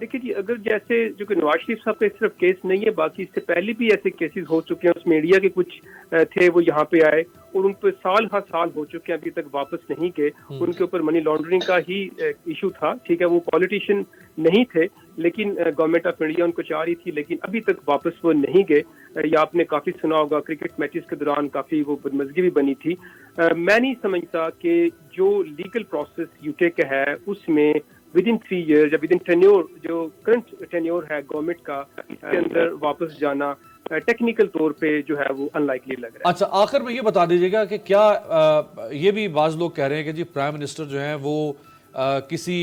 دیکھیے جی، اگر جیسے جو کہ نواز شریف صاحب کا صرف کیس نہیں ہے، باقی اس سے پہلے بھی ایسے کیسز ہو چکے ہیں، اس میں انڈیا کے کچھ تھے وہ یہاں پہ آئے اور ان پہ سال ہر سال ہو چکے ہیں، ابھی تک واپس نہیں گئے. ان کے اوپر منی لانڈرنگ کا ہی ایشو تھا، ٹھیک ہے، وہ پالیٹیشین نہیں تھے لیکن گورنمنٹ آف انڈیا ان کو چاہ رہی تھی، لیکن ابھی تک واپس وہ نہیں گئے. یا آپ نے کافی سنا ہوگا کرکٹ میچز کے دوران کافی وہ بدمزگی بھی بنی تھی. میں نہیں سمجھتا کہ جو لیگل پروسیس یو کے کا ہے اس میں ود ان 3 ایئر یا ود ان ٹینیور جو کرنٹ ٹینیور ہے گورنمنٹ کا، اس کے اندر واپس جانا ٹیکنیکل طور پہ جو ہے وہ ان لائکلی لگ رہا ہے. اچھا، آخر میں یہ بتا دیجیے گا کہ کیا یہ بھی بعض لوگ کہہ رہے ہیں کہ جی پرائم منسٹر جو ہیں وہ کسی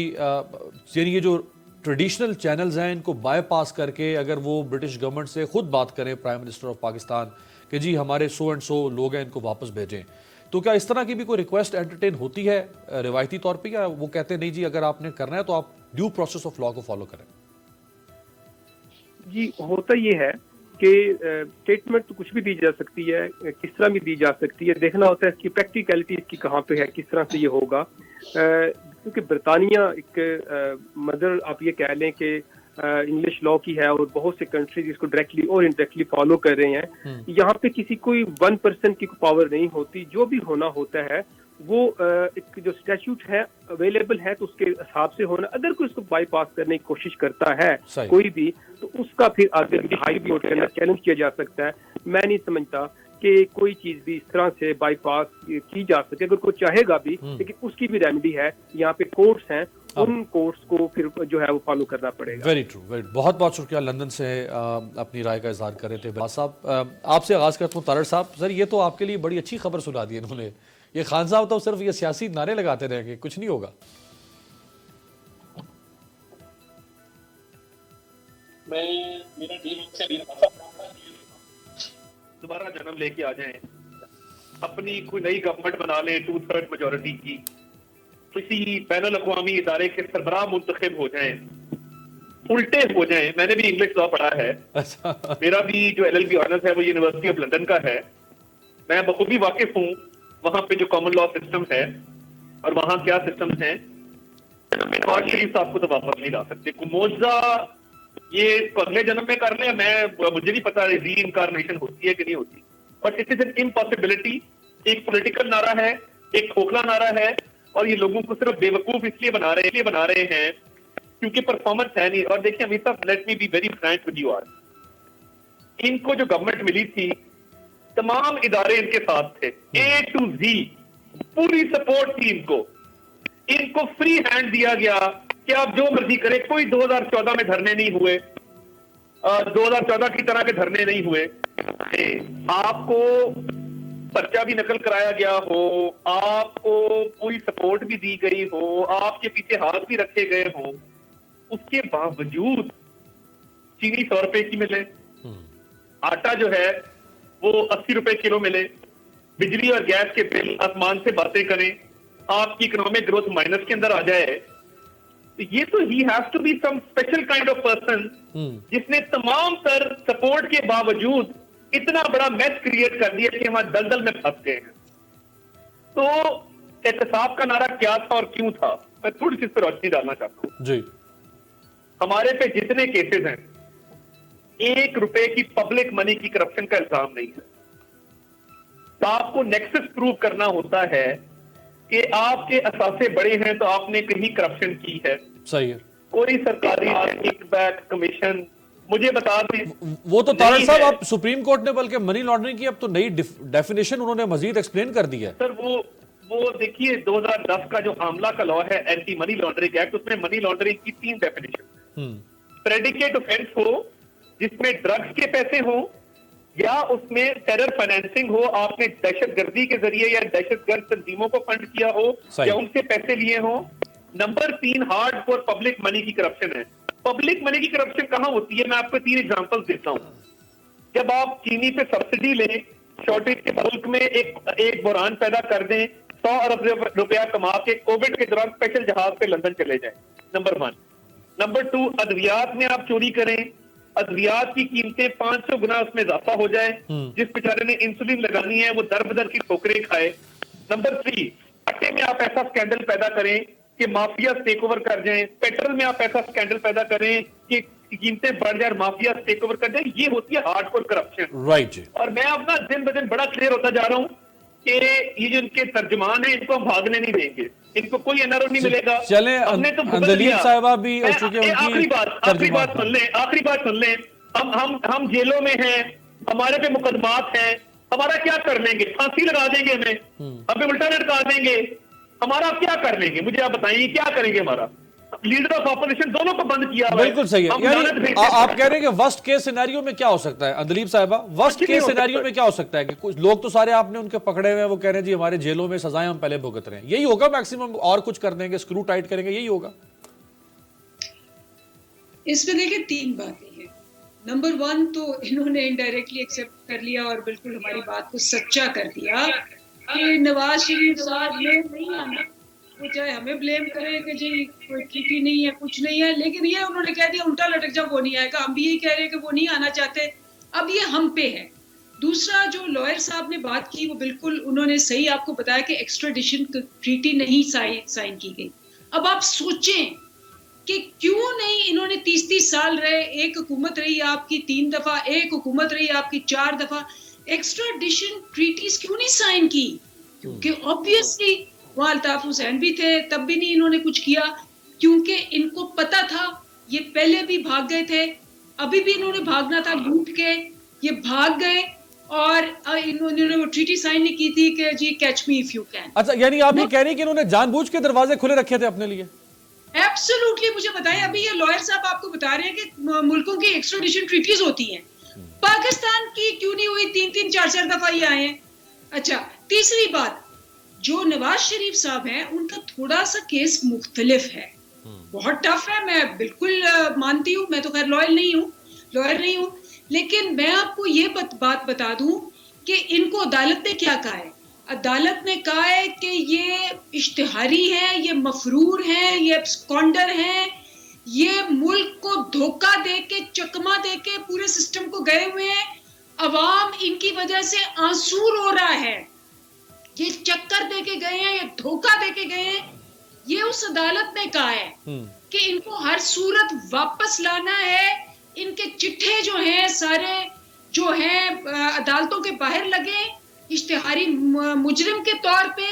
یعنی یہ جو ٹریڈیشنل چینلز ہیں ان کو بائی پاس کر کے اگر وہ برٹش گورنمنٹ سے خود بات کریں پرائم منسٹر آف پاکستان کہ جی ہمارے سو اینڈ سو لوگ ہیں ان کو واپس بھیجیں، تو کیا اس طرح کی بھی کوئی ریکویسٹ انٹرٹین ہوتی ہے روایتی طور پہ، یا وہ کہتے ہیں نہیں جی اگر آپ نے کرنا ہے تو آپ ڈیو پروسیس آف لا کو فالو کریں؟ جی ہوتا یہ ہے کہ اسٹیٹمنٹ تو کچھ بھی دی جا سکتی ہے، کس طرح بھی دی جا سکتی ہے، دیکھنا ہوتا ہے اس کی پریکٹیکلٹی اس کی کہاں پہ ہے، کس طرح سے یہ ہوگا. کیونکہ برطانیہ ایک مدر آپ یہ کہہ لیں کہ انگلش لا کی ہے اور بہت سے کنٹریز اس کو ڈائریکٹلی اور انڈائریکٹلی فالو کر رہے ہیں. یہاں پہ کسی کوئی 1% کی پاور نہیں ہوتی، جو بھی ہونا ہوتا ہے وہ ایک جو اسٹیچوٹ ہے اویلیبل ہے تو اس کے حساب سے ہونا. اگر کوئی اس کو بائی پاس کرنے کی کوشش کرتا ہے کوئی بھی، تو اس کا پھر آگے ہائی کورٹ کے اندر چیلنج کیا جا سکتا ہے. میں نہیں سمجھتا کہ کوئی چیز بھی اس طرح سے بائی پاس کی جا سکے، اگر کوئی چاہے گا بھی، لیکن اس کی بھی ریمیڈی ہے. یہاں پہ کورٹس ہیں، ان کورٹس کو پھر جو ہے وہ فالو کرنا پڑے گا. Very true, very. بہت بہت شکریہ لندن سے اپنی رائے کا اظہار کر رہے تھے باز صاحب. آپ سے آغاز کرتا ہوں طارق صاحب. سر یہ تو آپ کے لیے بڑی اچھی خبر سنا دی انہوں نے، یہ خان صاحب تو صرف یہ سیاسی نعرے لگاتے رہیں گے، کچھ نہیں ہوگا. دوبارہ جنم لے کے آ جائیں، اپنی کوئی نئی گورنمنٹ بنا لیں 2/3 میجورٹی کی، کسی بین الاقوامی ادارے کے سربراہ منتخب ہو جائیں، الٹے ہو جائیں. میں نے بھی انگلش لا پڑھا ہے، میرا بھی جو LLB آنرس ہے وہ یونیورسٹی آف لندن کا ہے. میں بخوبی واقف ہوں وہاں پہ جو کامن لا سسٹم ہے اور وہاں کیا سسٹمز ہیں. نواز شریف صاحب کو تو واپس نہیں لا سکتے. کوئی معجزہ یہ اگلے جنم میں کر لیں، مجھے نہیں پتا ری انکارنیشن ہوتی ہے کہ نہیں ہوتی، but it is an impossibility. ایک پولیٹیکل نعرہ ہے، ایک کھوکھلا نعرہ ہے، اور یہ لوگوں کو صرف بے وقوف اس لیے بنا رہے ہیں کیونکہ پرفارمنس ہے نہیں. اور دیکھیں امیر صاحب، let me be very frank with you are, ان کو جو گورنمنٹ ملی تھی تمام ادارے ان کے ساتھ تھے، A to Z پوری سپورٹ تھی. ان کو فری ہینڈ دیا گیا کہ آپ جو مرضی کریں. کوئی 2014 میں دھرنے نہیں ہوئے، 2014 کی طرح کے دھرنے نہیں ہوئے. آپ کو پرچہ بھی نقل کرایا گیا ہو، آپ کو پوری سپورٹ بھی دی گئی ہو، آپ کے پیچھے ہاتھ بھی رکھے گئے ہوں، اس کے باوجود چینی 100 روپے کی ملے، آٹا جو ہے وہ 80 روپے کلو ملے، بجلی اور گیس کے بل آسمان سے باتیں کریں، آپ کی اکنامک گروتھ مائنس کے اندر آ جائے. یہ تو ہی has to be some special kind of person جس نے تمام تر سپورٹ کے باوجود اتنا بڑا میس کریٹ کر دیا کہ ہم دلدل میں پھنس گئے ہیں. تو احتساب کا نعرہ کیا تھا اور کیوں تھا، میں تھوڑی سی اس پر روشنی ڈالنا چاہتا ہوں. جی، ہمارے پہ جتنے کیسز ہیں 1 روپے کی پبلک منی کی کرپشن کا الزام نہیں ہے. تو آپ کو نیکسس پروو کرنا ہوتا ہے کہ آپ کے اثاثے بڑے ہیں تو آپ نے کہیں کرپشن کی ہے. صحیح ہے. کوئی سرکاری کک بیک کمیشن مجھے بتا دیں. وہ تو طارق صاحب آپ سپریم کورٹ نے بلکہ منی لانڈرنگ کی اب تو نئی ڈیفینیشن انہوں نے مزید ایکسپلین کر دی ہے. سر وہ دیکھیے 2010 کا جو عاملہ کا لا ہے اینٹی منی لانڈرنگ ایکٹ، اس میں منی لانڈرنگ کی 3 ڈیفینیشن. پریڈیکیٹ آفینس ہو جس میں ڈرگز کے پیسے ہوں، یا اس میں ٹیرر فائنینسنگ ہو، آپ نے دہشت گردی کے ذریعے یا دہشت گرد تنظیموں کو فنڈ کیا ہو یا ان سے پیسے لیے ہوں. Number 3 hard for public money کی کرپشن ہے. پبلک منی کی کرپشن کہاں ہوتی ہے؟ میں آپ کو 3 ایگزامپل دیتا ہوں. جب آپ چینی پہ سبسڈی لیں، شارٹیج کے ملک میں ایک بحران پیدا کر دیں، 100 ارب روپیہ کما کے کووڈ کے دوران اسپیشل جہاز پہ لندن چلے جائیں. نمبر 1. نمبر 2 ادویات میں آپ چوری کریں، ادویات کی قیمتیں 500 گنا اس میں اضافہ ہو جائے، جس بیچارے نے انسولین لگانی ہے وہ در بدر کی ٹھوکریں کھائے. نمبر 3 اٹے میں آپ ایسا سکینڈل پیدا کریں کہ مافیا ٹیک اوور کر جائیں, پیٹرول میں آپ ایسا اسکینڈل پیدا کریں کہ قیمتیں بڑھ جائیں, مافیا ٹیک اوور کر جائیں, یہ ہوتی ہے ہارڈ کور کرپشن. رائٹ جی. اور میں اپنا دن بدن بڑا کلیئر ہوتا جا رہا ہوں کہ یہ جو ان کے ترجمان ہیں ان کو ہم بھاگنے نہیں دیں گے, ان کو کوئی NRO نہیں ملے گا. چلیں ہم نے تو بھگت اندلیب لیا. صاحبہ بھی چونکہ ان کی آخری بات سن لیں. ہم جیلوں میں ہیں, ہمارے پہ مقدمات ہیں, ہمارا کیا کر لیں گے؟ پھانسی لگا دیں گے ہمیں, ہمیں الٹا لٹکا دیں گے, ہمارا کیا کر لیں گے؟ مجھے آپ بتائیں کیا کریں گے؟ ہمارا لیڈر آف اپوزیشن دونوں کو بند کیا. بالکل صحیح ہے. یعنی آپ کہہ رہے ہیں کہ ورسٹ کیس سینیریو میں کیا ہو سکتا ہے اندلیب صاحبہ؟ ورسٹ کیس سینیریو میں کیا ہو سکتا ہے کہ کچھ لوگ تو سارے آپ نے ان کے پکڑے ہوئے ہیں, وہ کہہ رہے ہیں جی ہمارے جیلوں میں سزائیں ہم پہلے بھگت رہے ہیں, یہی ہوگا میکسیمم؟ اور کچھ کر دیں گے, اسکرو ٹائٹ کریں گے, یہی ہوگا؟ اس میں دیکھیں 3 باتیں ہیں. نمبر 1 تو انہوں نے انڈائریکٹلی ایکسیپٹ کر لیا اور بالکل ہماری بات کو سچا کر دیا کہ نواز شریف صاحب یہ نہیں آنا, وہ چاہے ہمیں بلیم کرے کہ جی کوئی ٹھیک نہیں ہے, کچھ نہیں ہے, لیکن یہ انہوں نے کہہ دیا الٹا لٹک جا وہ نہیں آئے گا. ہم بھی یہی کہہ رہے ہیں کہ وہ نہیں آنا چاہتے. اب یہ ہم پہ ہے. دوسرا جو لائر صاحب نے بات کی وہ بالکل انہوں نے صحیح آپ کو بتایا کہ ایکسٹریڈیشن ٹریٹی نہیں سائن کی گئی. اب آپ سوچیں کہ کیوں نہیں انہوں نے 30 سال رہے, ایک حکومت رہی آپ کی 3 دفعہ, ایک حکومت رہی آپ کی 4 دفعہ, ایکسٹریڈیشن ٹریٹیز کیوں نہیں سائن کی؟ کیونکہ آبویسلی وہاں الطاف حسین بھی تھے, تب بھی نہیں انہوں نے کچھ کیا, کیونکہ ان کو پتا تھا یہ پہلے بھی بھاگ گئے تھے, ابھی بھی انہوں نے بھاگنا تھا لوٹ کے, یہ بھاگ گئے اور انہوں نے وہ ٹریٹی سائن نہیں کی تھی کہ جی catch me if you can. اچھا یعنی آپ یہ کہہ رہی ہیں کہ انہوں نے جان بوجھ کے دروازے کھلے رکھے تھے اپنے لیے؟ ایبسولوٹلی. مجھے بتائیں, ابھی یہ لائر صاحب آپ کو بتا رہے ہیں کہ ملکوں کی ایکسٹریڈیشن ٹریٹیز ہوتی ہیں, پاکستان کی کیوں نہیں ہوئی؟ 3 4 دفعہ یہ آئے ہیں. اچھا تیسری بات, جو نواز شریف صاحب ہیں ان کا تھوڑا سا کیس مختلف ہے, بہت ٹف ہے, میں بالکل مانتی ہوں, میں تو خیر لائر نہیں ہوں, لیکن میں آپ کو یہ بات بتا دوں کہ ان کو عدالت نے کیا کہا ہے. عدالت نے کہا ہے کہ یہ اشتہاری ہیں, یہ مفرور ہیں, یہ ابسکانڈر ہیں, یہ ملک کو دھوکہ دے کے, چکما دے کے پورے سسٹم کو گئے ہوئے ہیں, عوام ان کی وجہ سے آنسو رو رہا ہے, یہ چکر دے کے گئے ہیں, یہ دھوکہ دے کے گئے ہیں. یہ اس عدالت نے کہا ہے کہ ان کو ہر صورت واپس لانا ہے. ان کے چٹھے جو ہیں سارے جو ہیں عدالتوں کے باہر لگے اشتہاری مجرم کے طور پہ,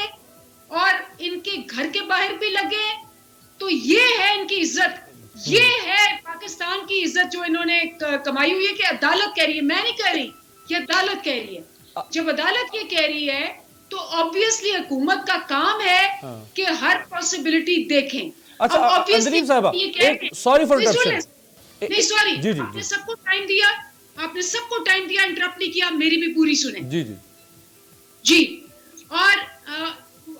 اور ان کے گھر کے باہر بھی لگے. تو یہ ہے ان کی عزت, یہ ہے پاکستان کی عزت جو انہوں نے کمائی ہوئی ہے کہ عدالت کہہ رہی ہے, میں نہیں کہہ رہی, یہ عدالت کہہ رہی ہے. جب عدالت یہ کہہ رہی ہے تو آبویسلی حکومت کا کام ہے کہ ہر پاسبلٹی دیکھیں. اچھا اندلیب صاحبہ, سوری فار انٹرپشن. نہیں سوری, آپ نے سب کو ٹائم دیا, انٹرپٹ نہیں کیا, میری بھی پوری سنیں. جی اور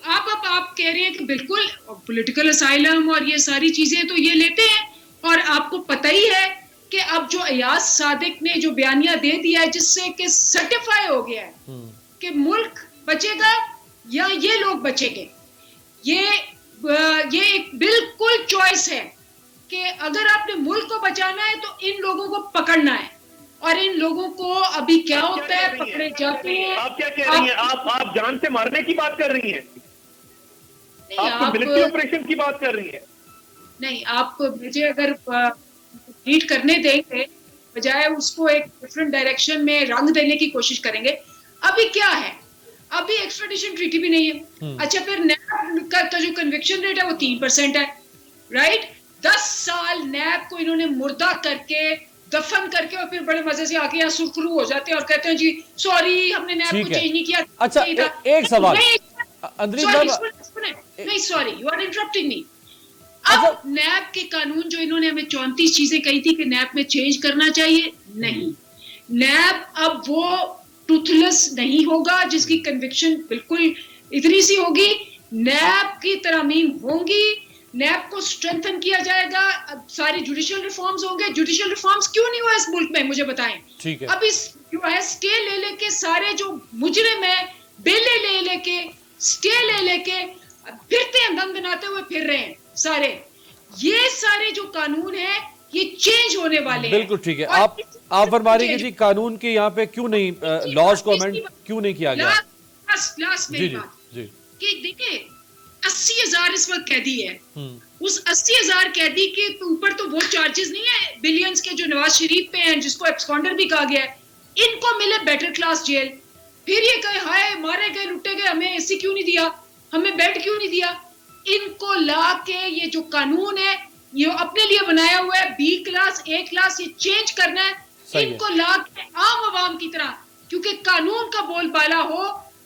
آپ کہہ رہے ہیں کہ بالکل پولیٹیکل اسائلم اور یہ ساری چیزیں تو یہ لیتے ہیں, اور آپ کو پتہ ہی ہے کہ اب جو ایاز صادق نے جو بیانیہ دے دیا ہے جس سے کہ سرٹیفائی ہو گیا ہے کہ ملک بچے گا یا یہ لوگ بچیں گے, یہ ایک بالکل چوائس ہے کہ اگر آپ نے ملک کو بچانا ہے تو ان لوگوں کو پکڑنا ہے, اور ان لوگوں کو ابھی کیا ہوتا ہے, پکڑے جاتے ہیں. آپ کیا کہہ رہی ہیں؟ آپ جان سے مارنے کی بات کر رہی ہیں, آپ ملٹری آپریشن کی بات کر رہی ہیں. نہیں, آپ مجھے اگر لیڈ کرنے دیں گے بجائے اس کو ایک ڈفرنٹ ڈائریکشن میں رنگ دینے کی کوشش کریں گے. ابھی کیا ہے, ابھی ایکسٹریڈیشن ٹریٹی بھی نہیں ہے. اچھا پھر نیب کا جو کنوکشن ریٹ ہے وہ 3% ہے, رائٹ. 10 سال نیب کو انہوں نے مردہ کر کے دفن کر کے اور پھر بڑے مزے سے آگے یہاں سرخرو ہو جاتے ہیں اور کہتے ہیں جی سوری ہم نے نیب کو چینج نہیں کیا. اچھا ایک سوال, نہیں سوری, یو آر انٹرپٹنگ می. اب نیب کے قانون جو انہوں نے ہمیں 34 چیزیں کہی تھی کہ نیب میں چینج کرنا چاہیے, نہیں, نیب اب وہ ٹوتھلیس نہیں ہوگا جس کی کنوکشن بالکل اتنی سی ہوگی. نیب کی ترامیم ہوں گی, نیب کو اسٹرینتھن کیا جائے گا, ساری جوڈیشل ریفارمز ہوں گے. جوڈیشل ریفارمز کیوں نہیں ہوا اس ملک میں مجھے بتائیں. اب اس جو ہے اسٹے لے کے سارے جو مجرم ہیں بیلے لے کے اسٹے لے کے پھرتے ہیں, دم بناتے ہوئے پھر رہے ہیں سارے. یہ سارے جو قانون ہیں یہ چینج ہونے والے ہیں. بالکل ٹھیک ہے, آپ فرما رہی ہیں جی قانون کے یہاں پہ کیوں نہیں لاز کو امینڈ کیوں نہیں کیا گیا. لاسٹ میری بات کہ دیکھیں 80,000 اس وقت قیدی ہے. اس 80,000 قیدی کے اوپر تو وہ چارجز نہیں ہے بلینز کے جو نواز شریف پہ ہیں, جس کو ایبسکانڈر بھی کہا گیا ہے. ان کو ملے بیٹر کلاس جیل, پھر یہ کہے ہائے مارے گئے لٹے گئے, ہمیں اے سی کیوں نہیں دیا, ہمیں بیڈ کیوں نہیں دیا. ان کو لا کے یہ جو قانون ہے یہ اپنے لیے بنایا ہوا ہے, بی کلاس اے کلاس, یہ چینج کرنا ہے. ان کو لا کے عام عوام کی طرح, کیونکہ قانون کا بول بالا ہو,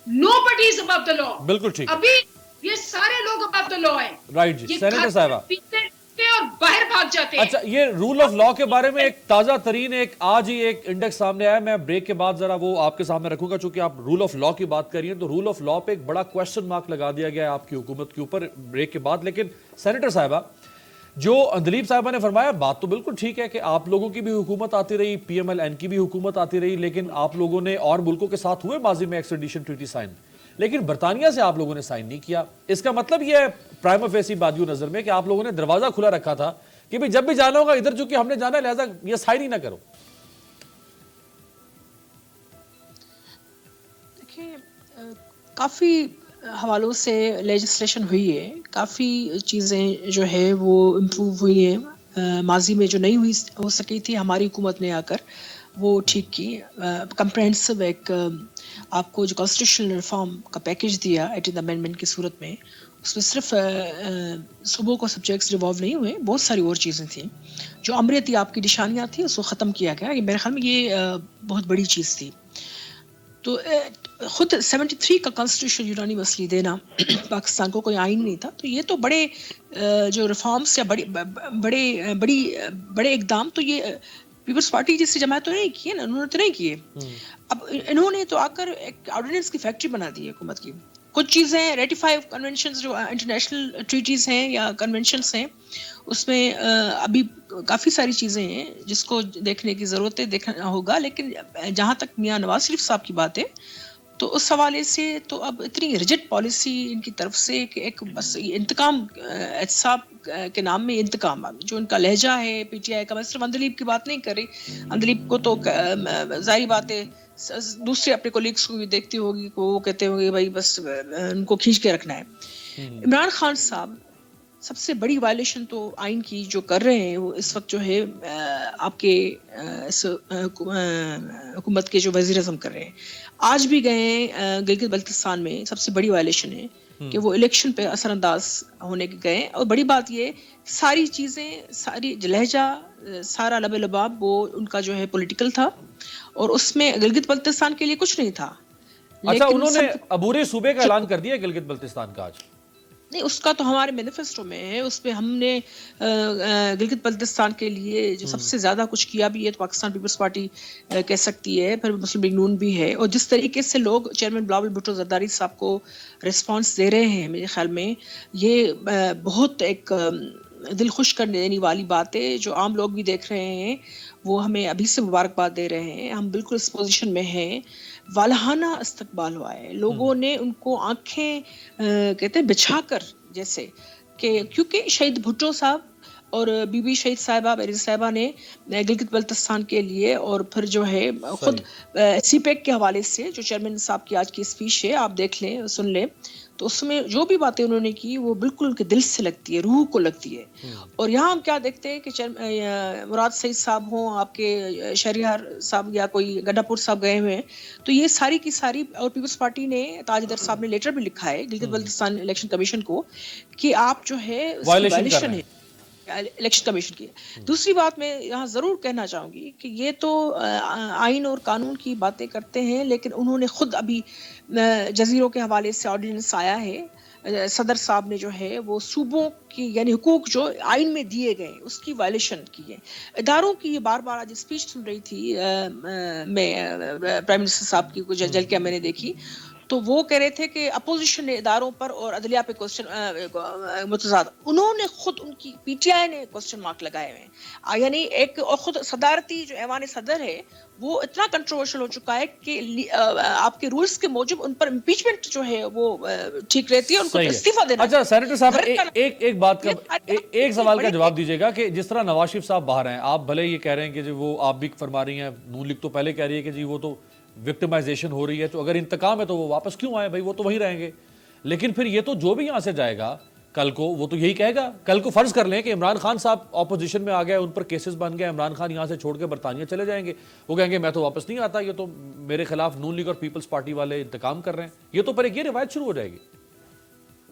نو بڈی از ابو دی لا. بالکل ٹھیک. ابھی یہ سارے لوگ ابو دی لا ہیں. رائٹ جی. سینیٹر صاحبہ اور باہر بھاگ جاتے ہیں. اچھا, یہ رول آف لا کے بارے میں ایک تازہ ترین آج ہی ایک انڈیکس سامنے آیا, میں بریک کے بعد ذرا وہ آپ کے سامنے رکھوں گا. چونکہ آپ رول آف لا کی بات کر رہی ہیں تو رول آف لا پہ ایک بڑا کوشچن مارک لگا دیا گیا ہے آپ کی حکومت کے اوپر بریک کے بعد. لیکن سینیٹر صاحبہ, جو اندلیب صاحبہ نے فرمایا بات تو بالکل ٹھیک ہے کہ آپ لوگوں کی بھی حکومت آتی رہی, پی ایم ایل این کی بھی حکومت آتی رہی, لیکن آپ لوگوں نے اور ملکوں کے ساتھ ہوئے ماضی میں ایکسٹریڈیشن ٹریٹی سائن, لیکن برطانیہ سے آپ لوگوں نے سائن نہیں کیا. اس کا مطلب یہ ہے پرائم فیسی بادیو نظر میں کہ آپ لوگوں نے دروازہ کھلا رکھا تھا کہ بھی جب بھی جانا ہوگا ادھر چونکہ ہم نے جانا ہے لہذا یہ سائن ہی نہ کرو. دیکھیں, کافی حوالوں سے لیجسلیشن ہوئی ہے, کافی چیزیں جو ہے وہ امپروو ہوئی ہیں. ماضی میں جو نہیں ہو سکی تھی, ہماری حکومت نے آ کر وہ ٹھیک کی. کمپریہنسو ایک آپ کو جو کانسٹیٹیوشنل ریفارم کا پیکیج دیا 18th امینڈمنٹ کی صورت میں, اس میں صرف صوبوں کو سبجیکٹس ریوالو نہیں ہوئے, بہت ساری اور چیزیں تھیں. جو امریتی آپ کی نشانیاں تھیں اس کو ختم کیا گیا. یہ میرے خیال میں یہ بہت بڑی چیز تھی. تو خود 73 کا کانسٹیٹیوشن یونانیمسلی دینا پاکستان کو کوئی آئین نہیں تھا. تو یہ تو بڑے جو ریفارمس یا بڑے اقدام تو یہ پیپلز پارٹی جیسی جماعت تو نہیں کیے نا, انہوں نے تو نہیں کیے. اب انہوں نے تو آ کر ایک آرڈیننس کی فیکٹری بنا دی ہے حکومت کی. کچھ چیزیں ریٹیفائی کنونشنز جو انٹرنیشنل ٹریٹیز ہیں یا کنونشنز ہیں, اس میں ابھی کافی ساری چیزیں ہیں جس کو دیکھنے کی ضرورت ہے, دیکھنا ہوگا. لیکن جہاں تک میاں نواز شریف صاحب کی بات ہے تو اس حوالے سے تو اب اتنی ریجڈ پالیسی ان کی طرف سے کہ ایک بس انتقام, احتساب کے نام میں انتقام, جو ان کا لہجہ ہے پی ٹی آئی کا. میں صرف اندلیب کی بات نہیں کر رہی, اندلیب کو تو ظاہری بات ہے دوسرے اپنے کولیگس کو بھی دیکھتی ہوگی کہ وہ کہتے ہوں گے بھائی بس ان کو کھینچ کے رکھنا ہے. عمران خان صاحب سب سے بڑی وائلیشن تو آئین کی جو کر رہے ہیں وہ اس وقت جو ہے آپ کے حکومت کے جو وزیر اعظم کر رہے ہیں. آج بھی گئے ہیں گلگت بلتستان میں, سب سے بڑی وائلیشن ہے کہ وہ الیکشن پہ اثر انداز ہونے کے گئے. اور بڑی بات یہ ساری چیزیں, ساری لہجہ, سارا لب لباب وہ ان کا جو ہے پولیٹیکل تھا, اور اس میں گلگت بلتستان کے لیے کچھ نہیں تھا. اچھا, انہوں نے عبوری صوبے کا اعلان کر دیا گلگت بلتستان کا آج؟ نہیں, اس کا تو ہمارے مینیفیسٹو میں ہے. اس پہ ہم نے گلگت بلتستان کے لیے جو سب سے زیادہ کچھ کیا بھی ہے تو پاکستان پیپلز پارٹی کہہ سکتی ہے, پھر مسلم لیگ نون بھی ہے. اور جس طریقے سے لوگ چیئرمین بلاول بھٹو زرداری صاحب کو ریسپانس دے رہے ہیں, میرے خیال میں یہ بہت ایک دل خوش کرنے دینے والی بات ہے. جو عام لوگ بھی دیکھ رہے ہیں وہ ہمیں ابھی سے مبارکباد دے رہے ہیں. ہم بالکل اس پوزیشن میں ہیں, والہانہ استقبال ہوا ہے. لوگوں نے ان کو آنکھیں کہتے ہیں بچھا کر, جیسے کہ کیونکہ شہید بھٹو صاحب اور بی بی شہید صاحبہ بیرز صاحبہ نے گلگت بلتستان کے لیے, اور پھر جو ہے خود سی پیک کے حوالے سے جو چیئرمین صاحب کی آج کی اسپیچ ہے آپ دیکھ لیں, سن لیں, تو اس میں جو بھی باتیں انہوں نے کی وہ بالکل ان کے دل سے لگتی ہے, روح کو لگتی ہے. اور یہاں ہم کیا دیکھتے ہیں کہ مراد سعید صاحب ہوں, آپ کے شہریار صاحب یا کوئی گڈھا پور صاحب گئے ہوئے ہیں, تو یہ ساری کی ساری, اور پیپلز پارٹی نے تاجدر صاحب نے لیٹر بھی لکھا ہے گلگت بلتستان الیکشن کمیشن کو کہ آپ جو ہے اس کی وائلیشن ہے الیکشن کمیشن کی. دوسری بات میں یہاں ضرور کہنا چاہوں گی کہ یہ تو آئین اور قانون کی باتیں کرتے ہیں, لیکن انہوں نے خود ابھی جزیروں کے حوالے سے آرڈیننس آیا ہے, صدر صاحب نے جو ہے وہ صوبوں کی یعنی حقوق جو آئین میں دیے گئے اس کی وائلیشن کی ہے. اداروں کی یہ بار بار آج اسپیچ سن رہی تھی میں پرائم منسٹر صاحب کی کچھ جل کے میں نے دیکھی, تو وہ کہہ رہے تھے کہ اپوزیشن نے اداروں پر اور عدلیہ پہ کوسچن متضاد, انہوں نے خود ان کی پی ٹی آئی نے کوسچن مارک لگائے ہوئے ہیں. یعنی ایک اور خود صدارتی جو ایوان صدر ہے وہ اتنا کنٹروورشل ہو چکا ہے کہ آپ کے رولز کے موجب ان پر امپیچمنٹ جو ہے وہ ٹھیک رہتی ہے, ان کو استعفیٰ دینا. اچھا سینیٹر صاحب, ایک بات کا ایک سوال کا جواب دیجیے گا کہ جس طرح نواز شریف صاحب باہر ہیں, آپ بھلے یہ کہہ رہے ہیں کہ جو وہ آپ بھی فرما رہی ہیں, نون لیگ تو پہلے کہہ رہی ہے کہ جی وہ تو وکٹمائزیشن ہو رہی ہے, تو اگر انتقام ہے تو وہ واپس کیوں آئے بھائی, وہ تو وہیں رہیں گے. لیکن پھر یہ تو جو بھی یہاں سے جائے گا کل کو وہ تو یہی کہے گا. کل کو فرض کر لیں کہ عمران خان صاحب اپوزیشن میں آ گئے, ان پر کیسز بن گئے, عمران خان یہاں سے چھوڑ کے برطانیہ چلے جائیں گے, وہ کہیں گے میں تو واپس نہیں آتا, یہ تو میرے خلاف نون لیگ اور پیپلز پارٹی والے انتقام کر رہے ہیں, یہ تو پر ایک یہ روایت شروع ہو جائے گی.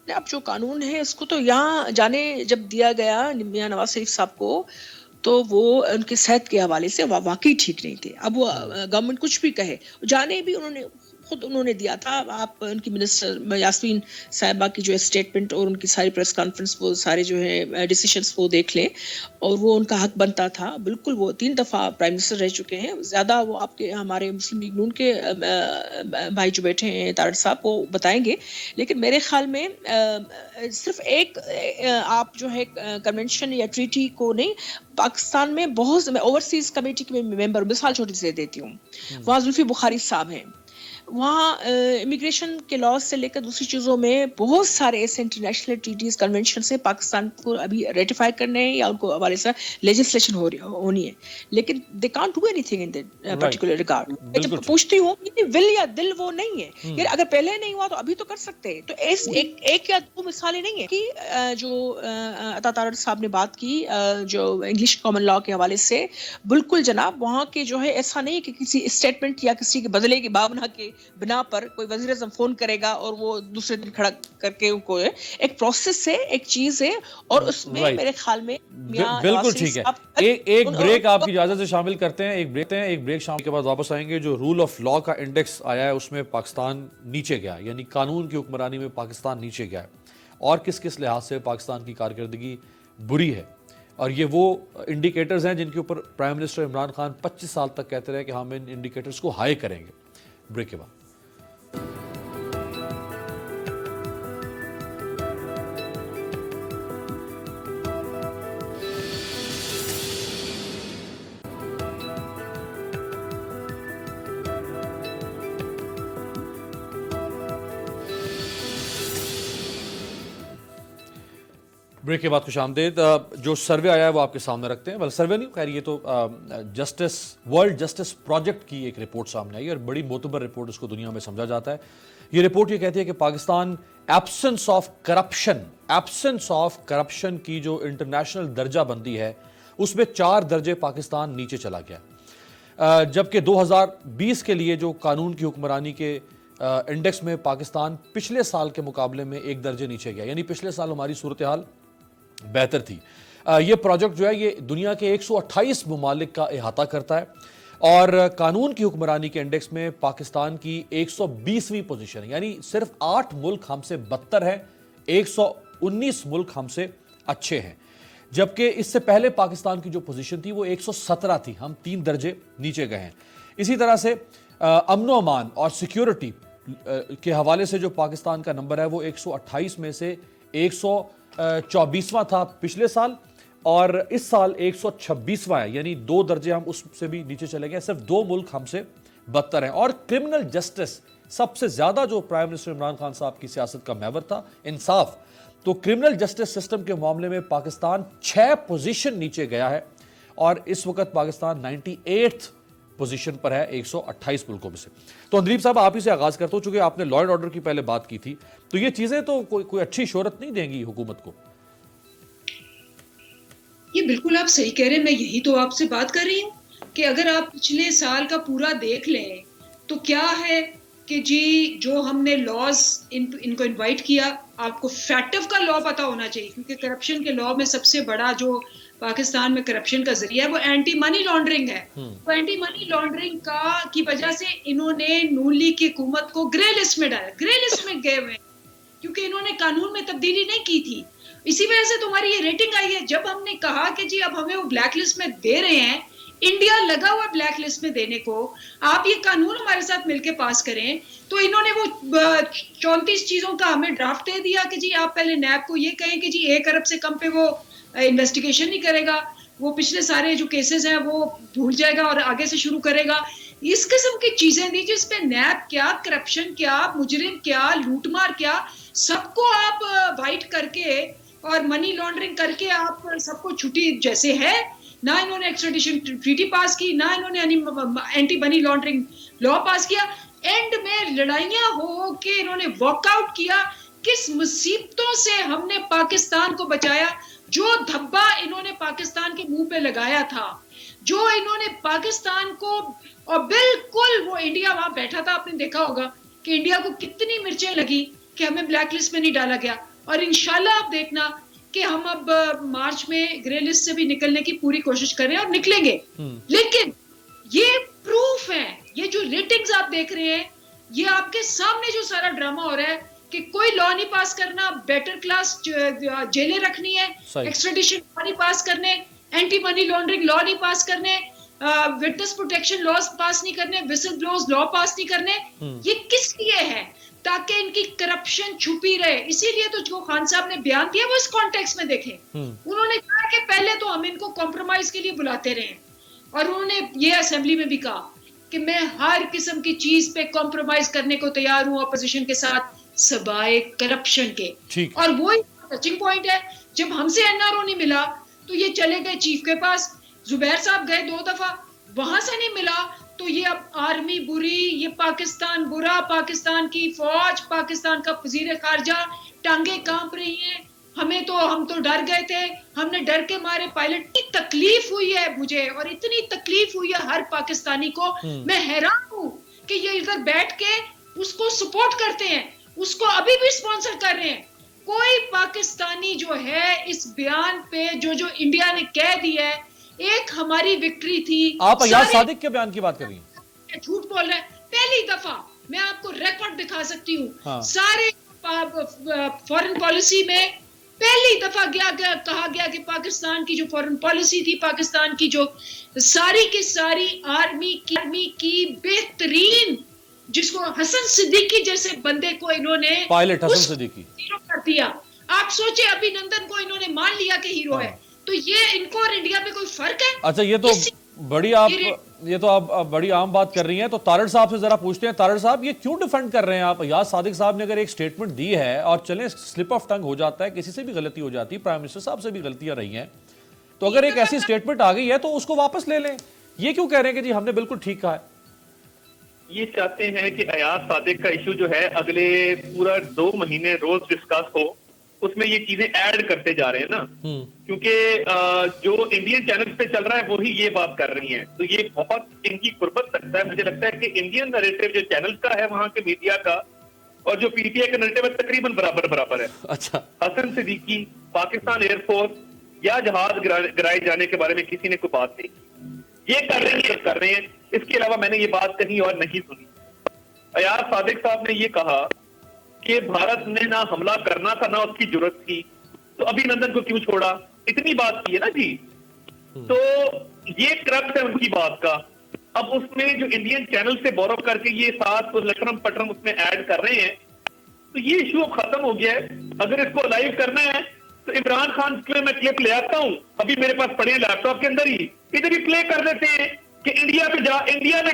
اب جو قانون ہے اس کو تو یہاں جانے جب دیا گیا میاں نواز شریف صاحب کو تو وہ ان کے صحت کے حوالے سے واقعی ٹھیک نہیں تھے. اب وہ گورنمنٹ کچھ بھی کہے, جانے بھی انہوں نے دیا تھا. آپ ان کی منسٹر یاسمین صاحبہ کی جو اسٹیٹمنٹ اور ان کی ساری پریس کانفرنس وہ سارے جو ہے ڈیسیشنز وہ دیکھ لیں, اور وہ ان کا حق بنتا تھا. بالکل وہ 3 دفعہ پرائم منسٹر رہ چکے ہیں. زیادہ وہ آپ کے ہمارے مسلم لیگ نون کے بھائی جو بیٹھے ہیں تارڑ صاحب وہ بتائیں گے. لیکن میرے خیال میں صرف ایک آپ جو ہے کنونشن یا ٹریٹی کو نہیں, پاکستان میں بہت, میں اوورسیز کمیٹی کے ممبر, مثال چھوٹی سے دیتی ہوں, وہاں زلفی بخاری صاحب ہیں, وہاں امیگریشن کے لاز سے لے کر دوسری چیزوں میں بہت سارے ایسے انٹرنیشنل ٹریٹیز کنونشن سے پاکستان کو ابھی ریٹیفائی کرنے ہیں یا ان کو حوالے سے لیجسلیشن ہونی ہے, لیکن they can't do any thing in that particular regard. میں جب پوچھتی ہوں ول یا دل وہ نہیں ہے یار, اگر پہلے نہیں ہوا تو ابھی تو کر سکتے ہیں. تو ایک یا 2 مثالیں نہیں ہیں کہ جو عطا تارڑ صاحب نے بات کی جو انگلش کامن لا کے حوالے سے, بالکل جناب وہاں کے جو ہے ایسا نہیں کہ کسی اسٹیٹمنٹ یا کسی کے بدلے کی بھاونا کے بنا پر کوئی وزیر اعظم فون کرے گا اور وہ دوسرے دن کھڑا کر کے ان کو ایک پروسیس ہے, ایک چیز ہے, اور اس میں میرے خیال میں بالکل ٹھیک ہے. ایک بریک آپ کی اجازت سے شامل کرتے ہیں, ایک بریک شام کے بعد واپس آئیں گے. جو رول آف لا کا انڈیکس آیا ہے اس میں پاکستان نیچے گیا, یعنی قانون کی حکمرانی میں پاکستان نیچے گیا ہے, اور کس کس لحاظ سے پاکستان کی کارکردگی بری ہے. اور یہ وہ انڈیکیٹرز ہیں جن کے اوپر پرائم منسٹر عمران خان 25 سال تک کہتے رہے کہ ہم ان انڈیکیٹرز کو ہائی کریں گے. بریک کے بعد بریک کے بعد خوش آمدید. جو سروے آیا ہے وہ آپ کے سامنے رکھتے ہیں. سروے نہیں, خیر یہ تو ورلڈ جسٹس پروجیکٹ کی ایک رپورٹ سامنے آئی, اور بڑی معتبر رپورٹ اس کو دنیا میں سمجھا جاتا ہے. یہ رپورٹ یہ کہتی ہے کہ پاکستان ایبسنس آف کرپشن کی جو انٹرنیشنل درجہ بندی ہے اس میں 4 درجے پاکستان نیچے چلا گیا, جبکہ 2020 کے لیے جو قانون کی حکمرانی کے انڈیکس میں پاکستان پچھلے سال کے مقابلے میں 1 درجے نیچے گیا, یعنی پچھلے سال ہماری صورتحال بہتر تھی. یہ پروجیکٹ جو ہے یہ دنیا کے 128 ممالک کا احاطہ کرتا ہے, اور قانون کی حکمرانی کے انڈیکس میں پاکستان کی 120ویں پوزیشن ہے, یعنی صرف 8 ملک ہم سے بدتر ہیں, 119 ملک ہم سے اچھے ہیں. جبکہ اس سے پہلے پاکستان کی جو پوزیشن تھی وہ 117 تھی, ہم 3 درجے نیچے گئے ہیں. اسی طرح سے امن و امان اور سیکیورٹی کے حوالے سے جو پاکستان کا نمبر ہے وہ 128 میں سے 124واں تھا پچھلے سال, اور اس سال 126واں ہے, یعنی 2 درجے ہم اس سے بھی نیچے چلے گئے. صرف 2 ملک ہم سے بدتر ہیں. اور کرمنل جسٹس سب سے زیادہ جو پرائم منسٹر عمران خان صاحب کی سیاست کا محور تھا, انصاف, تو کرمنل جسٹس سسٹم کے معاملے میں پاکستان 6 پوزیشن نیچے گیا ہے, اور اس وقت پاکستان 98 پوزیشن پر ہے 128 ملکوں میں سے. تو اندریب صاحب آپ ہی سے آغاز کرتا ہوں, چونکہ آپ نے لا اینڈ آرڈر کی پہلے بات کی تھی, تو یہ چیزیں تو کوئی اچھی شہرت نہیں دیں گی حکومت کو. یہ بالکل آپ صحیح کہہ رہے ہیں, میں یہی تو آپ سے بات کر رہی ہوں کہ اگر آپ پچھلے سال کا پورا دیکھ لیں تو کیا ہے کہ جی جو ہم نے لاز ان کو انوائٹ کیا, آپ کو فیکٹو کا لا پتا ہونا چاہیے, کیونکہ کرپشن کے لا میں سب سے بڑا جو پاکستان میں کرپشن کا ذریعہ ہے وہ اینٹی منی لانڈرنگ ہے. وہ اینٹی منی لانڈرنگ کی وجہ سے انہوں نے نون لیگ کی حکومت کو گرے لسٹ میں ڈالا, گرے لسٹ میں گئے ہوئے, کیونکہ انہوں نے قانون میں تبدیلی نہیں کی تھی. اسی وجہ سے تمہاری یہ ریٹنگ آئی ہے. جب ہم نے کہا کہ جی اب ہمیں وہ بلیک لسٹ میں دے رہے ہیں, انڈیا لگا ہوا بلیک لسٹ میں دینے کو, آپ یہ قانون ہمارے ساتھ مل کے پاس کریں, تو انہوں نے وہ 34 چیزوں کا ہمیں ڈرافٹ دے دیا کہ جی آپ پہلے نیب کو یہ کہیں کہ جی 1 ارب سے کم پہ وہ انویسٹیگیشن نہیں کرے گا, وہ پچھلے سارے جو کیسز ہیں وہ بھول جائے گا اور آگے سے شروع کرے گا. اس قسم کی چیزیں دی جس پہ نیب کیا, کرپشن کیا, مجرم کیا, لوٹ مار کیا, سب کو آپ وائٹ کر کے اور منی لانڈرنگ کر کے آپ سب کو چھٹی جیسے ہے. نہ انہوں نے ایکسٹریڈیشن ٹریٹی پاس کی, نہ انہوں نے اینٹی منی لانڈرنگ لا پاس کیا. اینڈ میں لڑائیاں ہو کے انہوں نے واک آؤٹ کیا کس مصیبتوں سے ہم نے پاکستان کو بچایا. جو دھبا انہوں نے پاکستان کے منہ پہ لگایا تھا, جو انہوں نے پاکستان کو, اور بالکل وہ انڈیا وہاں بیٹھا تھا, آپ نے دیکھا ہوگا کہ انڈیا کو کتنی مرچیں لگی کہ ہمیں بلیک لسٹ میں نہیں ڈالا گیا. اور انشاءاللہ آپ دیکھنا کہ ہم اب مارچ میں گرے لسٹ سے بھی نکلنے کی پوری کوشش کر رہے ہیں اور نکلیں گے. لیکن یہ پروف ہے, یہ جو ریٹنگز آپ دیکھ رہے ہیں, یہ آپ کے سامنے جو سارا ڈرامہ ہو رہا ہے کہ کوئی لا نہیں پاس کرنا, بیٹر کلاس جیلیں رکھنی ہے, ایکسٹریڈیشن لا نہیں پاس کرنے, اینٹی منی لانڈرنگ لا نہیں پاس کرنے, وٹنس پروٹیکشن لاز پاس نہیں کرنے, وسل بلوز لا پاس نہیں کرنے. یہ کس لیے ہے؟ تاکہ ان کی کرپشن چھپی رہے. اسی لیے تو جو خان صاحب نے بیان دیا وہ اس کانٹیکس میں دیکھیں. انہوں نے کہا کہ پہلے تو ہم ان کو کمپرومائز کے لیے بلاتے رہے, اور انہوں نے یہ اسمبلی میں بھی کہا کہ میں ہر قسم کی چیز پہ کمپرومائز کرنے کو تیار ہوں اپوزیشن کے ساتھ سوائے کرپشن کے. اور وہی ٹچنگ پوائنٹ ہے, جب ہم سے این آر او نہیں ملا تو یہ چلے گئے چیف کے پاس. زبیر صاحب گئے 2 دفعہ, وہاں سے نہیں ملا تو یہ اب آرمی بری, یہ پاکستان برا, پاکستان کی فوج, پاکستان کا وزیر خارجہ, ٹانگیں کانپ رہی ہیں. ہم تو ڈر گئے تھے, ہم نے ڈر کے مارے پائلٹ. اتنی تکلیف ہوئی ہے مجھے, اور اتنی تکلیف ہوئی ہے ہر پاکستانی کو. میں حیران ہوں کہ یہ ادھر بیٹھ کے اس کو سپورٹ کرتے ہیں, اس کو ابھی بھی اسپانسر کر رہے ہیں. کوئی پاکستانی جو ہے اس بیان پہ جو انڈیا نے کہہ دیا ہے ایک ہماری وکٹری تھی. آپ ایاز صادق کے بیان کی بات کر رہی ہیں؟ جھوٹ بول رہے ہیں. پہلی دفعہ میں آپ کو ریکارڈ دکھا سکتی ہوں, سارے فورن پالیسی میں پہلی دفعہ کہا گیا کہ پاکستان کی جو فورن پالیسی تھی, پاکستان کی جو ساری کی ساری آرمی کی بہترین, جس کو حسن صدیقی جیسے بندے کو انہوں نے پائلٹ حسن صدیقی ہیرو کر دیا. آپ سوچے ابھی نندن کو انہوں نے مان لیا کہ ہیرو ہے, تو یہ ان کو اور انڈیا میں کوئی فرق ہے؟ اچھا, یہ تو آپ بڑی عام بات کر رہی ہیں. تو طارڑ صاحب سے ذرا پوچھتے ہیں, طارڑ صاحب یہ کیوں ڈیفینڈ کر رہے ہیں آپ؟ ایاز صادق صاحب نے اگر ایک سٹیٹمنٹ دی ہے, اور چلیں سلپ آف ٹنگ ہو جاتا ہے, کسی سے بھی غلطی ہو جاتی ہے, پرائم منسٹر صاحب سے بھی غلطیاں رہی ہیں, تو اگر ایک ایسی سٹیٹمنٹ آ گئی ہے تو اس کو واپس لے لیں. یہ کیوں کہہ رہے ہیں کہ جی ہم نے بالکل ٹھیک کہا ہے؟ یہ چاہتے ہیں کہ ایاز صادق کا ایشو جو ہے اگلے پورا 2 مہینے روز ڈسکس ہو, اس میں یہ چیزیں ایڈ کرتے جا رہے ہیں نا, کیونکہ جو انڈین چینلز پہ چل رہا ہے وہی یہ بات کر رہی ہیں. تو یہ بہت ان کی قربت لگتا ہے. مجھے لگتا ہے کہ انڈین نریٹو جو چینلز کا ہے وہاں کے میڈیا کا, اور جو پی ٹی آئی کا نریٹو ہے تقریباً برابر ہے. اچھا, حسن صدیقی, پاکستان ایئر فورس یا جہاز گرائے جانے کے بارے میں کسی نے کوئی بات نہیں. یہ کر رہے ہیں. اس کے علاوہ میں نے یہ بات کہیں اور نہیں سنی. ایاز صادق صاحب نے یہ کہا کہ بھارت نے نہ حملہ کرنا تھا نہ اس کی ضرورت تھی, تو ابھی نندن کو کیوں چھوڑا, اتنی بات کی ہے نا جی. تو یہ کرکس ہے ان کی بات کا. اب اس میں جو انڈین چینل سے بورو کر کے یہ ساتھ لٹرم پٹرم اس میں ایڈ کر رہے ہیں, تو یہ ایشو اب ختم ہو گیا ہے. اگر اس کو لائیو کرنا ہے تو عمران خان کے میں کلپ لے آتا ہوں, ابھی میرے پاس پڑے ہیں لیپ ٹاپ کے اندر ہی, ادھر ہی پلے کر دیتے ہیں کہ انڈیا میں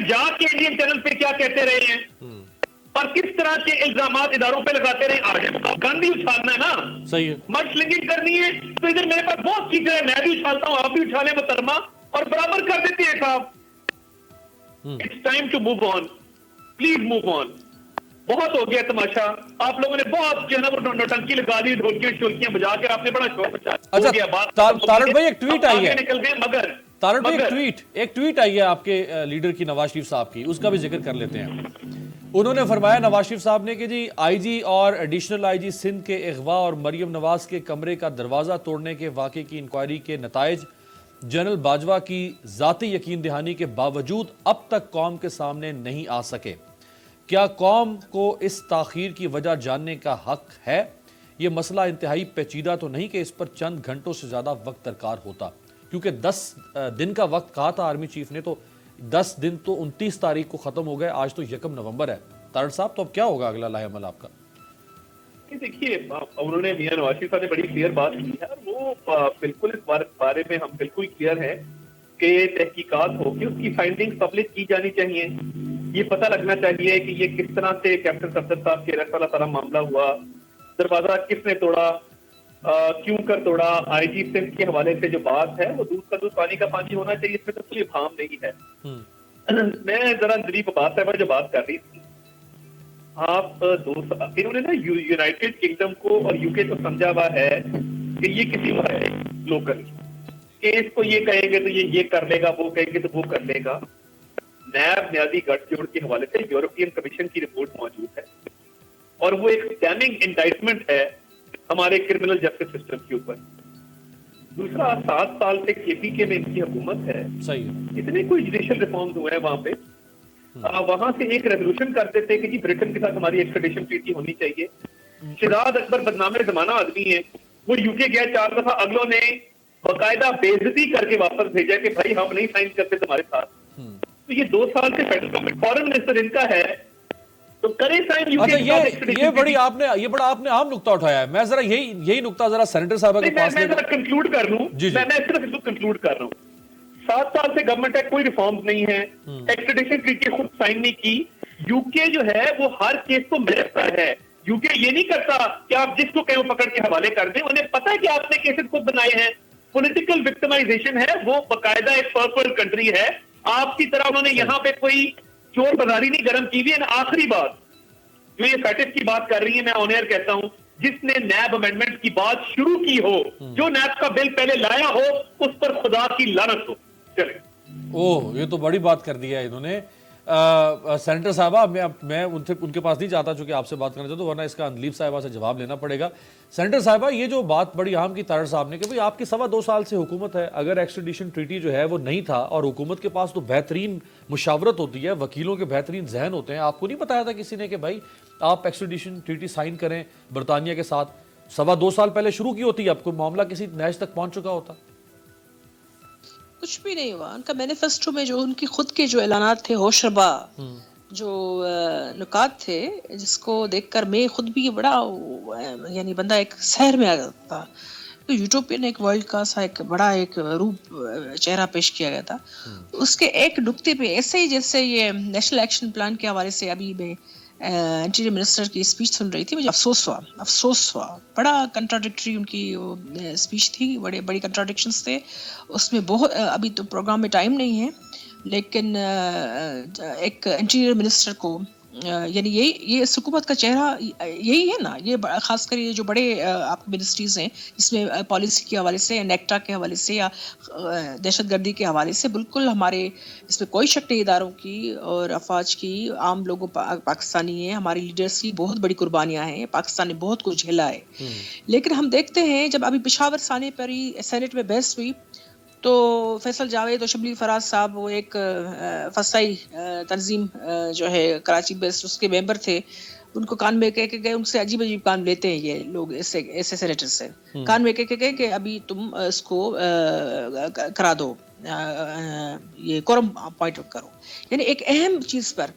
جا کے انڈین چینل پہ کیا کہتے رہے ہیں اور کس طرح کے الزامات اداروں پہ لگاتے رہے. آگے گند ہی اچھالنا ہے نا, صحیح ہے, مڈ سلنگنگ کرنی ہے, تو ادھر میرے پاس بہت چیزیں ہیں, میں بھی اچھالتا ہوں, آپ بھی اچھا لیں محترمہ, اور برابر کر دیتے ہیں صاحب. It's time to move on, please move on. بہت ہو گیا تماشا, آپ لوگوں نے بہت جو ہے نا وہ نوٹنکی لگا دی, ڈھولکیاں شولکیاں بجا کے آپ نے بڑا شوق اچھا, طارڑ بھائی ایک ٹویٹ آئی ہے, نکل گئے, مگر طارڑ بھائی ایک ٹویٹ آئی ہے آپ کے لیڈر کی, نواز شریف صاحب کی, اس کا بھی ذکر کر لیتے ہیں. انہوں نے فرمایا, نواز شریف صاحب نے, کہ جی آئی جی اور ایڈیشنل آئی جی سندھ کے اغوا اور مریم نواز کے کمرے کا دروازہ توڑنے کے واقعے کی انکوائری کے نتائج جنرل باجوہ کی ذاتی یقین دہانی کے باوجود اب تک قوم کے سامنے نہیں آ سکے. کیا قوم کو اس تاخیر کی وجہ جاننے کا حق ہے؟ یہ مسئلہ انتہائی پیچیدہ تو نہیں کہ اس پر چند گھنٹوں سے زیادہ وقت درکار ہوتا, کیونکہ 10 دن کا وقت کہا تھا آرمی چیف نے, تو 10 دن تو 29 تاریخ کو ختم ہو گئے, آج تو 1 نومبر ہے. طارڑ صاحب, تو اب کیا ہوگا اگلا لاہ عمل آپ کا؟ دیکھیے, انہوں نے میاں نواز شریف صاحب نے بڑی کلیئر بات کی ہے, وہ بالکل اس بارے میں ہم بالکل کلیئر ہیں کہ تحقیقات ہوگی, اس کی فائنڈنگ پبلک کی جانی چاہیے. یہ پتہ لگنا چاہیے کہ یہ کس طرح سے کیپٹن صفدر صاحب کے رسالہ سارا معاملہ ہوا, دروازہ کس نے توڑا, کیوں کر توڑا. آئی جی سندھ کے حوالے سے جو بات ہے وہ دودھ کا دودھ پانی کا پانی ہونا چاہیے, اس میں تو کوئی ابہام نہیں ہے. میں ذرا دلیپ عباس صاحبہ جو بات کر رہی تھی, آپ انہوں نے نا یونائٹیڈ کنگڈم کو اور یو کے کو سمجھا ہوا ہے کہ یہ کسی کو ہے لوکل کہ اس کو یہ کہیں گے تو یہ کر لے گا, وہ کہیں گے تو وہ کر لے گا. نیب نیازی گٹھ جوڑ کے حوالے سے یورپین کمیشن کی رپورٹ موجود ہے اور وہ ایک ڈیمنگ انڈائٹمنٹ ہے ہمارے کرمنل جسٹس سسٹم کے اوپر. دوسرا 7 سال سے کے پی کے میں ان کی حکومت ہے, اتنے کوئی جوڈیشل ریفارمز ہوئے ہیں وہاں پہ. وہاں سے ایک ریزولوشن کرتے تھے کہ جی بریٹن کے ساتھ ہماری ایکسٹریڈیشن ٹریٹی ہونی چاہیے. شہزاد اکبر بدنام زمانہ آدمی ہے, وہ یو کے گیا 4 دفعہ, اگلوں نے باقاعدہ بے عزتی کر کے واپس بھیجا کہ بھائی ہم نہیں سائن کرتے تمہارے ساتھ. تو یہ 2 سال سے فیڈرل گورنمنٹ فارن منسٹر ان کا ہے تو کرے سائن یو کے. یہ بڑا آپ نے عام نقطہ اٹھایا ہے. میں ذرا یہی نقطہ ذرا سینیٹر صاحبہ کے پاس میں ذرا کنکلوڈ کر لوں, میں صرف اس کو کنکلوڈ کر رہا ہوں. 7 سال سے گورنمنٹ ہے, کوئی ریفارمز نہیں ہے, ایکسٹریڈیشن ٹریٹی خود سائن نہیں کی. یو کے جو ہے وہ ہر کیس کو ملتا ہے. یو کے یہ نہیں کرتا کہ آپ جس کو کہیں پکڑ کے حوالے کر دیں, انہیں پتا ہے کہ آپ نے کیسز خود بنائے ہیں. پولیٹیکل وکٹمائزیشن ہے, وہ باقاعدہ ایک پرپل کنٹری ہے. آپ کی طرح انہوں نے یہاں پہ کوئی چور بازاری نہیں گرم کی ہوئی ہے. آخری بات جو یہ فیٹس کی بات کر رہی ہے, میں آن ایئر کہتا ہوں, جس نے نیب امینڈمنٹ کی بات شروع کی ہو, جو نیب کا بل پہلے لایا ہو, اس پر خدا کی لعنت ہو. چلے یہ تو بڑی بات کر دی ہے انہوں نے. سینیٹر صاحبہ میں ان کے پاس نہیں جاتا چونکہ آپ سے بات کرنا چاہتا ہوں, ورنہ اس کا اندلیب صاحبہ سے جواب لینا پڑے گا. سینیٹر صاحبہ, یہ جو بات بڑی عام کی طرح صاحب نے کہ آپ کی 2.25 سال سے حکومت ہے, اگر ایکسٹریڈیشن ٹریٹی جو ہے وہ نہیں تھا, اور حکومت کے پاس تو بہترین مشاورت ہوتی ہے, وکیلوں کے بہترین ذہن ہوتے ہیں, آپ کو نہیں بتایا تھا کسی نے کہ بھائی آپ ایکسٹریڈیشن ٹریٹی سائن کریں برطانیہ کے ساتھ؟ 2.25 سال پہلے شروع کی ہوتی, اب کوئی معاملہ کسی نیچ تک پہنچ چکا ہوتا. کچھ بھی نہیں ہوا. ان کا مینیفیسٹو میں جو ان کی خود کے جو اعلانات تھے, ہوشربا جو نکات تھے, جس کو دیکھ کر میں خود بھی بڑا یعنی بندہ ایک سحر میں آ جاتا تھا. یوٹوپین ایک ورلڈ کا سا ایک بڑا ایک روپ چہرہ پیش کیا گیا تھا. اس کے ایک نقطے پہ ایسے ہی جیسے یہ نیشنل ایکشن پلان کے حوالے سے ابھی میں انٹیریئر منسٹر کی اسپیچ سن رہی تھی, مجھے افسوس ہوا. بڑا کنٹراڈکٹری ان کی اسپیچ تھی, بڑی کنٹراڈکشنز تھے اس میں. بہت ابھی تو پروگرام میں ٹائم نہیں ہے, لیکن ایک انٹیریئر منسٹر کو یعنی یہ حکومت کا چہرہ یہی ہے نا. یہ خاص کر یہ جو بڑے آپ منسٹریز ہیں جس میں پالیسی کے حوالے سے, نیکٹا کے حوالے سے یا دہشت گردی کے حوالے سے, بالکل ہمارے اس میں کوئی شک نہیں اداروں کی اور افواج کی, عام لوگوں پاکستانی ہیں, ہمارے لیڈرز کی بہت بڑی قربانیاں ہیں. پاکستان نے بہت کچھ جھیلا ہے. لیکن ہم دیکھتے ہیں جب ابھی پشاور سانے پر ہی سینٹ میں بحث ہوئی تو فیصل جاوید اور شبلی فراز صاحب, وہ ایک فسائی تنظیم جو ہے کراچی بیسڈ, اس کے ممبر تھے, ان کو کان میں کہہ کے گئے, ان سے عجیب کام لیتے ہیں یہ لوگ ایسے سینیٹر سے, کان میں کہہ کے گئے کہ ابھی تم اس کو کرا دو, یہ کورم اپوائنٹ کرو, یعنی ایک اہم چیز پر.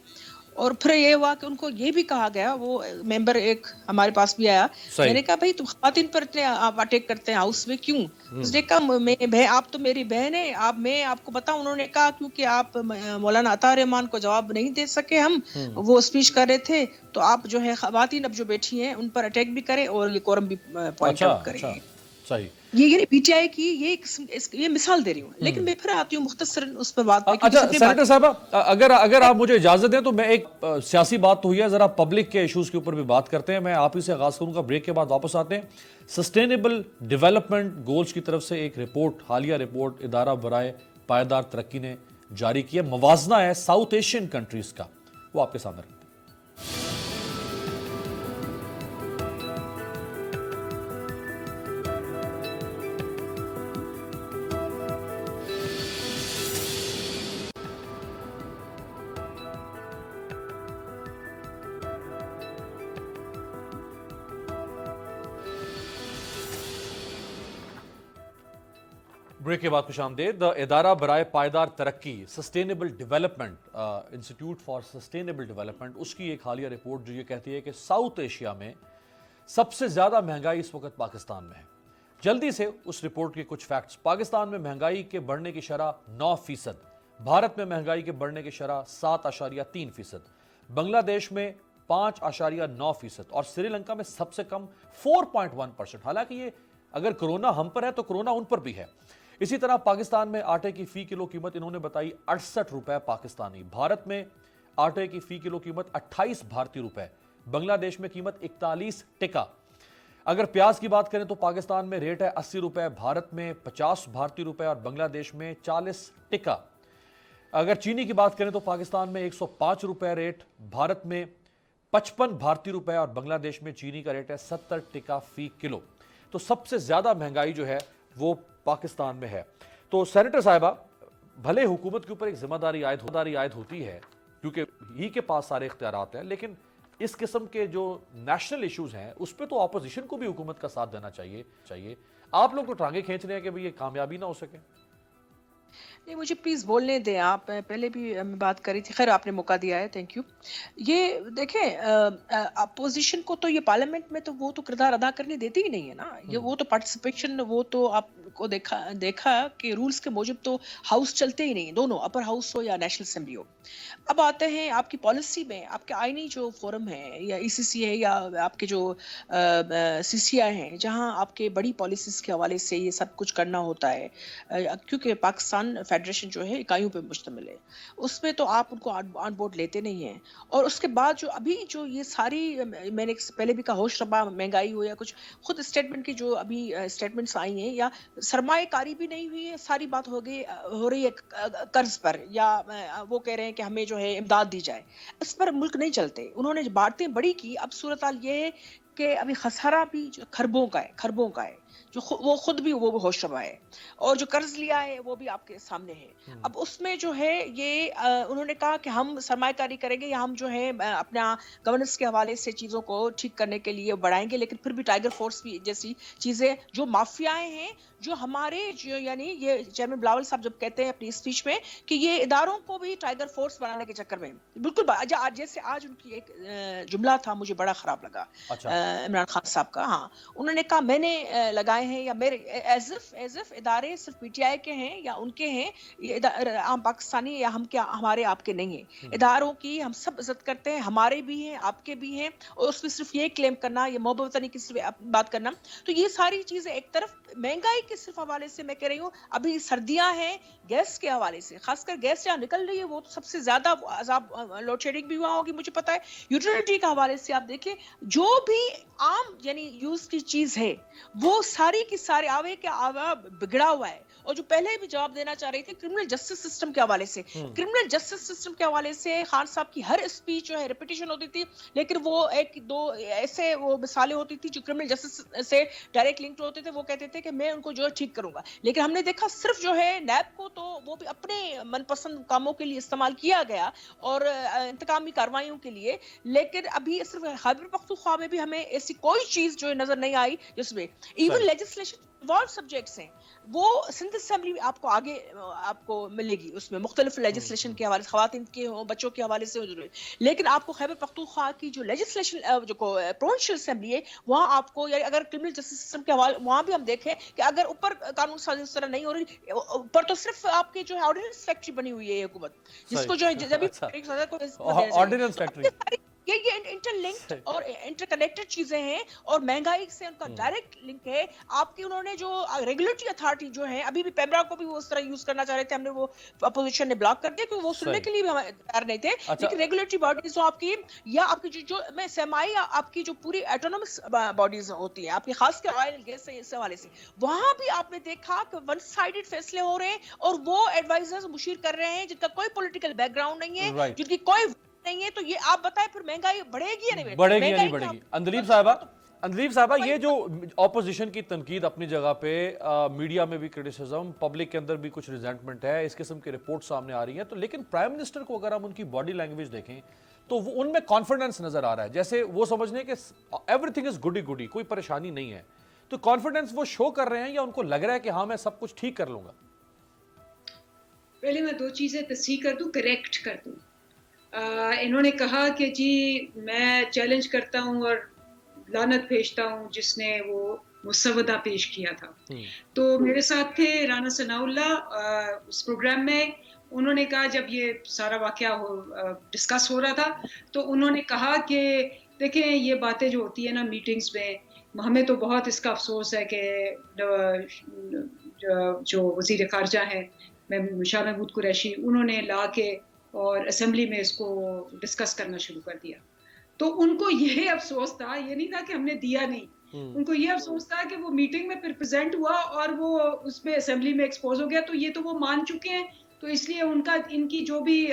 اور پھر یہ ہوا کہ ان کو یہ بھی کہا گیا, وہ ممبر ایک ہمارے پاس بھی آیا, میں نے کہا بھائی تم خواتین پر اتنے آپ اٹیک کرتے ہیں ہاؤس میں کیوں؟ اس نے کہا آپ تو میری بہن ہے, میں آپ کو بتاؤں. انہوں نے کہا کیونکہ آپ مولانا عطا رحمان کو جواب نہیں دے سکے, ہم وہ اسپیچ کر رہے تھے, تو آپ جو ہے خواتین اب جو بیٹھی ہیں ان پر اٹیک بھی کریں اور یہ کورم بھی پوائنٹ آؤٹ کریں. یہ یعنی پی ٹی آئی کی یہ مثال دے رہی ہوں. لیکن میں پھر آتی ہوں مختصر اس پر بات. اچھا سینیٹر صاحبہ, اگر آپ مجھے اجازت دیں تو میں ایک سیاسی بات تو ہوئی ہے, ذرا پبلک کے ایشوز کے اوپر بھی بات کرتے ہیں. میں آپ ہی سے آغاز کروں گا, بریک کے بعد واپس آتے ہیں. سسٹینیبل ڈیولپمنٹ گولز کی طرف سے ایک رپورٹ, حالیہ رپورٹ ادارہ برائے پائیدار ترقی نے جاری کی ہے. موازنہ ہے ساؤتھ ایشین کنٹریز کا, وہ آپ کے سامنے رکھتے ہیں. بریک کے بعد خوش آمدید. ادارہ برائے پائیدار ترقی, sustainable development, institute for sustainable development, اس کی ایک حالیہ رپورٹ جو یہ کہتی ہے کہ ساؤتھ ایشیا میں سب سے زیادہ مہنگائی اس وقت پاکستان میں ہے. جلدی سے اس رپورٹ کے کچھ فیکٹس. پاکستان میں مہنگائی کے بڑھنے کی شرح 9%, بھارت میں مہنگائی کے بڑھنے کی شرح 7.3%, بنگلہ دیش میں 5.9% اور سری لنکا میں سب سے کم 4.1%. حالانکہ یہ اگر کرونا ہم پر ہے تو کرونا ان پر بھی ہے. اسی طرح پاکستان میں آٹے کی فی کلو قیمت انہوں نے بتائی 68 روپے پاکستانی. بھارت میں آٹے کی فی کلو قیمت 28 بھارتی روپے, بنگلہ دیش میں قیمت 41 ٹکا. اگر پیاز کی بات کریں تو پاکستان میں ریٹ ہے 80 روپے, بھارت میں 50 بھارتی روپے اور بنگلہ دیش میں 40 ٹکا. اگر چینی کی بات کریں تو پاکستان میں 105 روپے ریٹ, بھارت میں 55 بھارتی روپے اور بنگلہ دیش میں چینی کا ریٹ ہے 70 ٹکا فی کلو. تو سب سے زیادہ مہنگائی جو ہے وہ پاکستان میں ہے. تو سینیٹر صاحبہ, بھلے حکومت کے اوپر ایک ذمہ داری عائد ہوتی ہے کیونکہ ہی کے پاس سارے اختیارات ہیں, لیکن اس قسم کے جو نیشنل ایشوز ہیں اس پہ تو اپوزیشن کو بھی حکومت کا ساتھ دینا چاہیے. آپ لوگ تو ٹانگیں کھینچ رہے ہیں کہ بھئی یہ کامیابی نہ ہو سکے. نہیں, مجھے پلیز بولنے دیں. آپ پہلے بھی بات کری تھی, خیر آپ نے موقع دیا ہے, تھینک یو. یہ دیکھیں, اپوزیشن کو تو یہ پارلیمنٹ میں تو وہ تو کردار ادا کرنے دیتی ہی نہیں ہے نا. یہ وہ تو پارٹیسپیشن, وہ تو آپ کو دیکھا کہ رولز کے موجب تو ہاؤس چلتے ہی نہیں, دونوں اپر ہاؤس ہو یا نیشنل اسمبلی ہو. اب آتے ہیں آپ کی پالیسی میں, آپ کے آئینی جو فورم ہے یا ای سی سی ہے یا آپ کے جو سی سی آئی ہیں, جہاں آپ کے بڑی پالیسیز کے حوالے سے یہ سب کچھ کرنا ہوتا ہے, کیونکہ پاکستان فیڈریشن جو ہے اکائیوں پہ مشتمل ہے, اس میں تو آپ ان کو آن بورڈ لیتے نہیں ہیں. اور اس کے بعد جو ابھی جو یہ ساری, میں نے پہلے بھی کہا, ہوش ربا مہنگائی ہو یا کچھ, خود اسٹیٹمنٹ کی جو ابھی اسٹیٹمنٹس آئی ہیں, یا سرمایہ کاری بھی نہیں ہوئی ہے, ساری بات ہو رہی ہے قرض پر, یا وہ کہہ رہے ہیں کہ ہمیں جو ہے امداد دی جائے. اس پر ملک نہیں چلتے. انہوں نے باتیں بڑی کی, اب صورتحال یہ ہے کہ ابھی خسارہ بھی کھربوں کا ہے, جو وہ خود بھی وہ ہوش ربا ہے, اور جو قرض لیا ہے وہ بھی آپ کے سامنے ہے. اب اس میں جو ہے یہ انہوں نے کہا کہ ہم سرمایہ کاری کریں گے یا ہم جو ہے اپنا گورننس کے حوالے سے چیزوں کو ٹھیک کرنے کے لیے بڑھائیں گے, لیکن پھر بھی ٹائیگر فورس بھی جیسی چیزیں, جو مافیائیں ہیں, جو ہمارے جو یعنی یہ چیئرمین بلاول صاحب جب کہتے ہیں اپنی اسپیچ میں کہ یہ اداروں کو بھی ٹائیگر فورس بنانے کے چکر میں, بالکل جیسے آج ان کی ایک جملہ تھا مجھے بڑا خراب لگا, عمران خان صاحب کا. ہاں, انہوں نے کہا میں نے لگائے ہیں, یا میرے ایز اف ادارے صرف پی ٹی آئی کے ہیں یا ان کے ہیں, عام پاکستانی یا ہم کیا ہمارے آپ کے نہیں ہیں. اداروں کی ہم سب عزت کرتے ہیں, ہمارے بھی ہیں آپ کے بھی ہیں, اور اس میں صرف یہ کلیم کرنا, یہ محبت وطنی کی صرف بات کرنا. تو یہ ساری چیزیں ایک طرف, مہنگائی کے صرف حوالے سے میں کہہ رہی ہوں, ابھی سردیاں ہیں, گیس کے حوالے سے خاص کر گیس جہاں نکل رہی ہے وہ تو سب سے زیادہ عذاب, لوڈ شیڈنگ بھی ہوا ہوگی مجھے پتا ہے. یوٹیلیٹی کے حوالے سے آپ دیکھیں, جو بھی عام یعنی یوز کی چیز ہے وہ ساری کی سارے آوے کے آوا بگڑا ہوا ہے. اور جو پہلے بھی جواب دینا چاہ رہی تھی کرمنل جسٹس سسٹم کے حوالے سے, کرمنل جسٹس سسٹم کے حوالے سے خان صاحب کی ہر اسپیچ جو ہے ریپیٹیشن ہوتی تھی, لیکن وہ ایک دو ایسے وہ مثالیں ہوتی تھی جو کرمنل جسٹس سے ڈائریکٹ لنکڈ ہوتے تھے, وہ کہتے تھے کہ میں ان کو جو ہے ٹھیک کروں گا. لیکن ہم نے دیکھا صرف جو ہے نیب کو تو وہ بھی اپنے من پسند کاموں کے لیے استعمال کیا گیا اور انتقامی کارروائیوں کے لیے, لیکن ابھی صرف خیبر پختونخوا میں بھی ہمیں ایسی کوئی چیز جو نظر نہیں آئی جس میں ایون لیجسلیشن ایوالو سبجیکٹس ہیں, وہ سندھ اسمبلی آپ کو آگے آپ کو ملے گی, اس میں مختلف لیجسلیشن کے حوالے سے, خواتین کے ہوں, بچوں کے حوالے سے, لیکن آپ کو خیبر پختونخوا کی جو لیجسلیشن جو پروونشل اسمبلی ہے وہاں آپ کو, یا اگر کرمنل جسٹس سسٹم کے حوالے وہاں بھی ہم دیکھیں کہ اگر اوپر قانون سازی اس طرح نہیں ہو رہی, اوپر تو صرف آپ کی جو ہے آرڈیننس فیکٹری بنی ہوئی ہے حکومت, جس کو جو ہے جب آرڈیننس فیکٹری, یہ انٹر لنکڈ اور انٹر کنیکٹڈ چیزیں ہیں, اور مہنگائی سے ان کا ڈائریکٹ لنک ہے. آپ کی انہوں نے جو ریگولیٹری اتھارٹی جو ہے, ابھی بھی پیمرا کو بھی وہ اس طرح یوز کرنا چاہ رہے تھے, ہم نے وہ اپوزیشن نے بلاک کر دیا کیونکہ وہ سننے کے لیے بھی ہمیں تیار نہیں تھے. لیکن ریگولیٹری باڈیز آپ کی, یا آپ کی جو میں سیمائی آپ کی جو پوری ایٹونومس باڈیز ہوتی ہیں آپ کی, خاص کر آئل گیس سے اس حوالے سے, وہاں بھی آپ نے دیکھا کہ ون سائیڈڈ فیصلے ہو رہے ہیں, اور وہ ایڈوائزرز مشیر کر رہے ہیں جن کا کوئی پولیٹیکل بیک گراؤنڈ نہیں ہے, جن کی کوئی نہیں ہے. تو یہ آپ بتائیں پھر مہنگائی بڑھے گی یا نہیں بڑھے گی یا نہیں بڑھے گی؟ اندلیب صاحبہ, یہ جو اپوزیشن کی تنقید اپنی جگہ پہ, میڈیا میں بھی کرٹیسزم, پبلک کے اندر بھی کچھ ریزنٹمنٹ ہے, اس قسم کی رپورٹ سامنے آ رہی ہیں, تو لیکن پرائم منسٹر کو اگر ہم ان کی باڈی لینگویج دیکھیں تو وہ ان میں کانفیڈنس نظر آ رہا ہے, جیسے وہ سمجھنے کہ ایوری تھنگ از گڈی گڈی, کوئی پریشانی نہیں ہے. تو کانفیڈنس وہ شو کر رہے ہیں یا ان کو لگ رہا ہے کہ ہاں میں سب کچھ ٹھیک کر لوں گا؟ پہلے میں دو چیزیں تصحیح کر دوں, کریکٹ کر دوں. انہوں نے کہا کہ جی میں چیلنج کرتا ہوں اور لعنت بھیجتا ہوں جس نے وہ مسودہ پیش کیا تھا. تو میرے ساتھ تھے رانا ثناء اللہ اس پروگرام میں, انہوں نے کہا جب یہ سارا واقعہ ڈسکس ہو رہا تھا تو انہوں نے کہا کہ دیکھیں یہ باتیں جو ہوتی ہیں نا میٹنگز میں, ہمیں تو بہت اس کا افسوس ہے کہ جو وزیر خارجہ ہیں شاہ محمود قریشی, انہوں نے لا کے اور اسمبلی میں اس کو ڈسکس کرنا شروع کر دیا. تو ان کو یہ افسوس تھا, یہ نہیں تھا کہ ہم نے دیا نہیں, ان کو یہ افسوس تھا کہ وہ میٹنگ میں پھر پریزنٹ ہوا اور وہ اس میں اسمبلی میں ایکسپوز ہو گیا, تو یہ تو وہ مان چکے ہیں, تو اس لیے ان کی جو بھی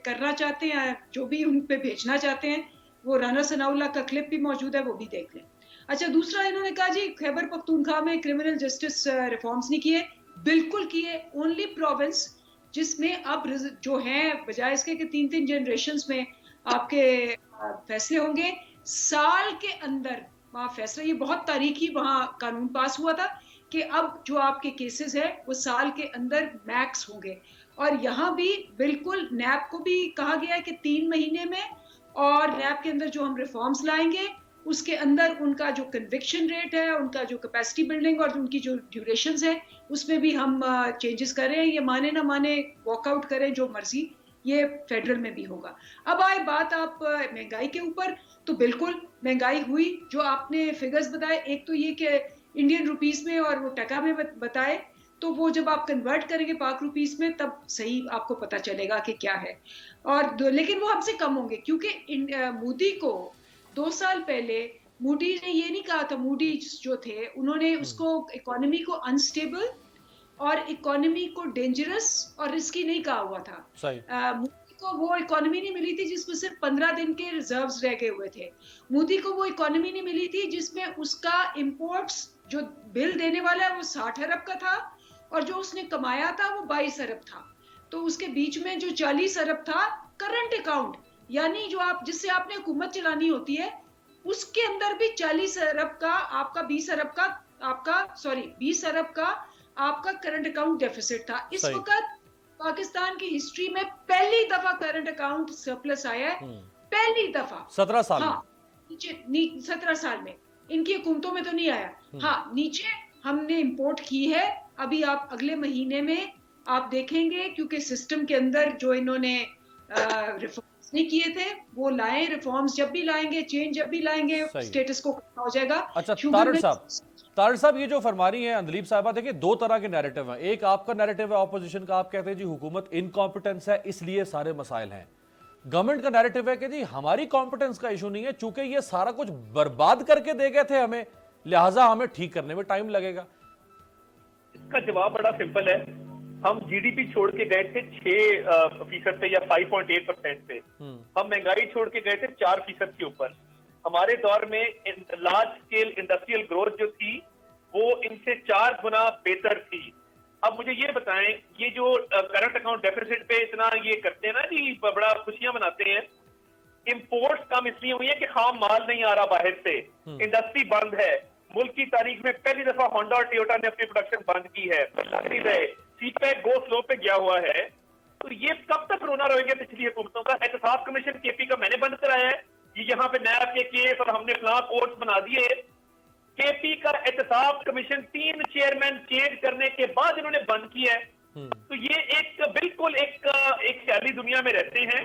کرنا چاہتے ہیں, جو بھی ان پہ بھیجنا چاہتے ہیں, وہ رانا ثناء اللہ کا کلپ بھی موجود ہے, وہ بھی دیکھ لیں. اچھا, دوسرا انہوں نے کہا جی خیبر پختونخوا میں کرمنل جسٹس ریفارمز نہیں کیے. بالکل کیے. اونلی پروونس جس میں اب جو ہیں بجائے اس کے کہ 3 جنریشنز میں آپ کے فیصلے ہوں گے, سال کے اندر وہاں فیصلہ, یہ بہت تاریخی وہاں قانون پاس ہوا تھا کہ اب جو آپ کے کیسز ہیں وہ سال کے اندر میکس ہوں گے. اور یہاں بھی بالکل نیب کو بھی کہا گیا ہے کہ 3 مہینے میں, اور نیب کے اندر جو ہم ریفارمز لائیں گے اس کے اندر ان کا جو کنوکشن ریٹ ہے, ان کا جو کیپیسٹی بلڈنگ اور ان کی جو ڈیوریشنز ہیں اس میں بھی ہم چینجز کر رہے ہیں. یہ مانے نہ مانے, واک آؤٹ کریں جو مرضی, یہ فیڈرل میں بھی ہوگا. اب آئے بات آپ مہنگائی کے اوپر, تو بالکل مہنگائی ہوئی. جو آپ نے فگرز بتائے, ایک تو یہ کہ انڈین روپیز میں اور وہ ٹکا میں بتائے, تو وہ جب آپ کنورٹ کریں گے پاک روپیز میں تب صحیح آپ کو پتہ چلے گا کہ کیا ہے. اور لیکن وہ ہم سے کم ہوں گے, کیونکہ مودی کو 2 سال پہلے موڈی نے یہ نہیں کہا تھا, موڈی جو تھے انہوں نے اس کو اکانومی کو انسٹیبل اور اکانومی کو ڈینجرس اور رسکی نہیں کہا ہوا تھا. مودی کو وہ اکانومی نہیں ملی تھی جس میں صرف 15 دن کے ریزروز رہ گئے ہوئے تھے. مودی کو وہ اکانومی نہیں ملی تھی جس میں اس کا امپورٹس جو بل دینے والا ہے وہ 60 ارب کا تھا, اور جو اس نے کمایا تھا وہ 22 ارب تھا. تو اس کے بیچ میں جو 40 ارب تھا کرنٹ اکاؤنٹ, یعنی جو آپ جس سے آپ نے حکومت چلانی ہوتی ہے, اس کے اندر بھی 40 ارب کا آپ کا 20 ارب کا آپ کا 20 ارب کا آپ کا کرنٹ اکاؤنٹ ڈیفیسٹ تھا. اس وقت پاکستان کی ہسٹری میں پہلی دفعہ کرنٹ اکاؤنٹ سرپلس آیا ہے, پہلی دفعہ 17 سال. ہاں, نیچے 17 سال میں, ان کی حکومتوں میں تو نہیں آیا. ہاں, نیچے ہم نے امپورٹ کی ہے. ابھی آپ اگلے مہینے میں آپ دیکھیں گے, کیونکہ سسٹم کے اندر جو انہوں نے ریفارمز نہیں کیے تھے وہ لائیں. ریفارمز جب بھی لائیں گے, چینج جب بھی لائیں گے, سٹیٹس کو ہو جائے گا. اچھا طارق صاحب, یہ جو فرما رہی ہیں اندلیب صاحبہ, دیکھیں 2 طرح کے نیریٹو ہیں. ایک آپ کا نیریٹو ہے اپوزیشن کا, آپ کہتے ہیں جی حکومت انکمپٹنس ہے اس لیے سارے مسائل ہیں. گورنمنٹ کا نیریٹو ہے کہ جی ہماری کمپٹنس کا ایشو نہیں ہے, چونکہ یہ سارا کچھ برباد کر کے دے گئے تھے ہمیں, لہٰذا ہمیں ٹھیک کرنے میں ٹائم لگے گا. اس کا جواب بڑا سمپل ہے. ہم جی ڈی پی چھوڑ کے گئے تھے 6% پہ یا 5.8% پہ. ہم مہنگائی چھوڑ کے گئے تھے 4% کے اوپر. ہمارے دور میں لارج اسکیل انڈسٹریل گروتھ جو تھی وہ ان سے 4 گنا بہتر تھی. اب مجھے یہ بتائیں, یہ جو کرنٹ اکاؤنٹ ڈیفیسٹ پہ اتنا یہ کرتے ہیں نا جی, بڑا خوشیاں مناتے ہیں. امپورٹس کم اس لیے ہوئی ہیں کہ خام مال نہیں آ رہا باہر سے, انڈسٹری بند ہے. ملک کی تاریخ میں پہلی دفعہ ہونڈا اور ٹویوٹا نے اپنی پروڈکشن بند کی ہے, سی پیک گو سلو پہ گیا ہوا ہے. تو یہ کب تک رونا روئیں گے پچھلی حکومتوں کا؟ احتساب کمیشن کے پی کا میں نے بند کرایا ہے, یہ یہاں پہ نیب کے کیس اور ہم نے فلاں کورٹس بنا دیے. کے پی کا احتساب کمیشن 3 چیئرمین چینج کرنے کے بعد انہوں نے بند کیا ہے. تو یہ ایک بالکل ایک خیالی دنیا میں رہتے ہیں.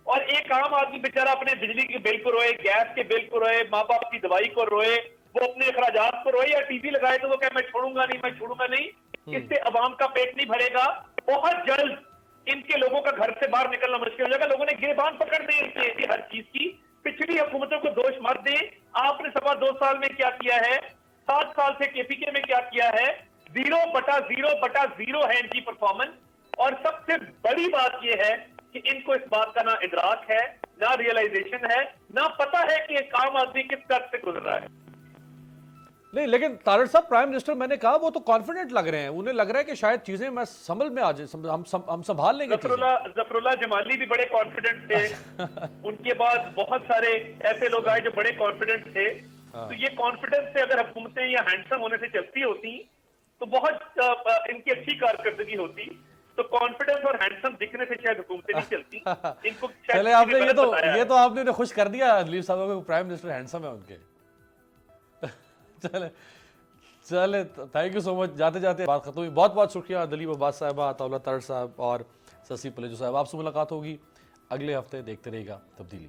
اور ایک عام آدمی بیچارہ اپنے بجلی کے بل کو روئے, گیس کے بل کو روئے, ماں باپ کی دوائی کو روئے, وہ اپنے اخراجات کو روئے, یا ٹی وی لگائے تو وہ کہ میں چھوڑوں گا نہیں, میں چھوڑوں گا نہیں. اس سے عوام کا پیٹ نہیں بھرے گا. بہت جلد ان کے لوگوں کا گھر سے باہر نکلنا مشکل ہو جائے گا. لوگوں نے گریبان پکڑ دی ہر چیز کی. پچھلی حکومتوں کو دوش مت دیں. آپ نے 2.25 سال میں کیا کیا ہے, 7 سال سے کے پی کے میں کیا کیا ہے, 0/0/0 ہے ان کی پرفارمنس. اور سب سے بڑی بات یہ ہے کہ ان کو اس بات کا نہ ادراک ہے, نہ ریئلائزیشن ہے, نہ پتہ ہے کہ ایک عام آدمی کس طرح سے گزر رہا ہے. نہیں, لیکن طارق صاحب پرائم منسٹر میں نے کہا وہ تو کانفیڈنٹ لگ رہے ہیں, انہیں لگ رہا ہے کہ شاید چیزیں میں سنبھل میں آ جائیں, ہم سنبھال لیں گے. ظفر اللہ جمالی بھی بڑے کانفیڈنٹ تھے. ان کے بعد بہت سارے ایسے لوگ آئے جو بڑے کانفیڈنٹ تھے. تو یہ کانفیڈنس سے اگر حکومتیں یا ہینڈسم ہونے سے چلتی ہوتی تو بہت ان کی اچھی کارکردگی ہوتی. تو کانفیڈنس اور ہینڈسم دکھنے سے شاید حکومتیں نہیں چلتی. ان کو چلے آپ نے یہ تو آپ نے خوش کر دیا اندلیب صاحب کو, پرائم منسٹر ہینڈسم ہے ان کے. چلے تھینک یو سو مچ. جاتے جاتے بات ختم ہوئی. بہت بہت شکریہ اندلیب عباس صاحبہ, عطاء اللہ طارق صاحب اور سسی پلیجو صاحب. آپ سے ملاقات ہوگی اگلے ہفتے. دیکھتے رہے گا تبدیلی.